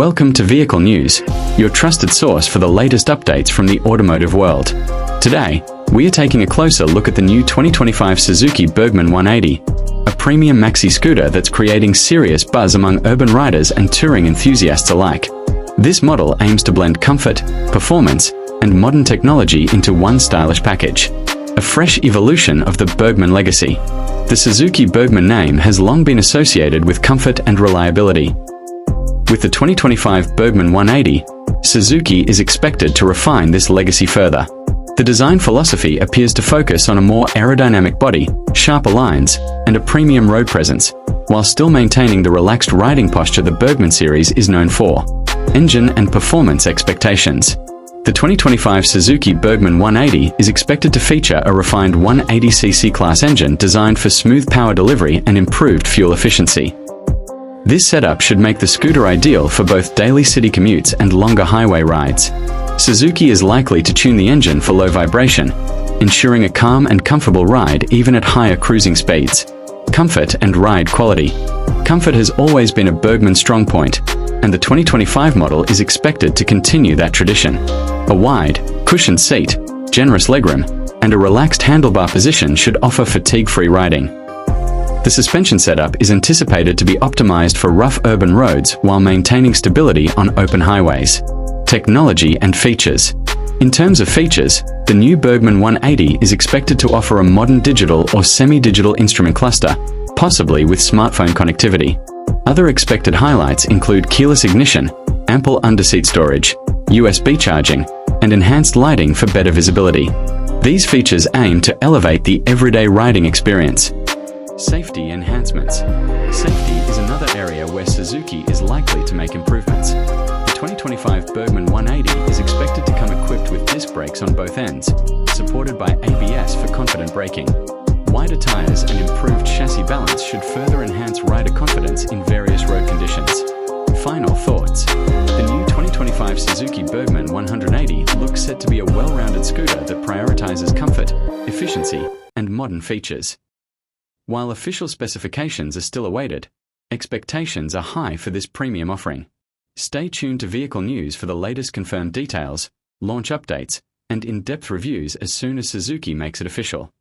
Welcome to Vehicle News, your trusted source for the latest updates from the automotive world. Today, we are taking a closer look at the new 2025 Suzuki Burgman 180, a premium maxi scooter that's creating serious buzz among urban riders and touring enthusiasts alike. This model aims to blend comfort, performance, and modern technology into one stylish package. A fresh evolution of the Burgman legacy. The Suzuki Burgman name has long been associated with comfort and reliability. With the 2025 Burgman 180, Suzuki is expected to refine this legacy further. The design philosophy appears to focus on a more aerodynamic body, sharper lines, and a premium road presence, while still maintaining the relaxed riding posture the Burgman series is known for. Engine and performance expectations. The 2025 Suzuki Burgman 180 is expected to feature a refined 180cc class engine designed for smooth power delivery and improved fuel efficiency. This setup should make the scooter ideal for both daily city commutes and longer highway rides. Suzuki is likely to tune the engine for low vibration, ensuring a calm and comfortable ride even at higher cruising speeds. Comfort and ride quality. Comfort has always been a Burgman strong point, and the 2025 model is expected to continue that tradition. A wide, cushioned seat, generous legroom, and a relaxed handlebar position should offer fatigue-free riding. The suspension setup is anticipated to be optimized for rough urban roads while maintaining stability on open highways. Technology and features. In terms of features, the new Burgman 180 is expected to offer a modern digital or semi-digital instrument cluster, possibly with smartphone connectivity. Other expected highlights include keyless ignition, ample underseat storage, USB charging, and enhanced lighting for better visibility. These features aim to elevate the everyday riding experience. Safety enhancements. Safety is another area where Suzuki is likely to make improvements. The 2025 Burgman 180 is expected to come equipped with disc brakes on both ends, supported by ABS for confident braking. Wider tires and improved chassis balance should further enhance rider confidence in various road conditions. Final thoughts. The new 2025 Suzuki Burgman 180 looks set to be a well-rounded scooter that prioritizes comfort, efficiency, and modern features. While official specifications are still awaited, expectations are high for this premium offering. Stay tuned to Vehicle News for the latest confirmed details, launch updates, and in-depth reviews as soon as Suzuki makes it official.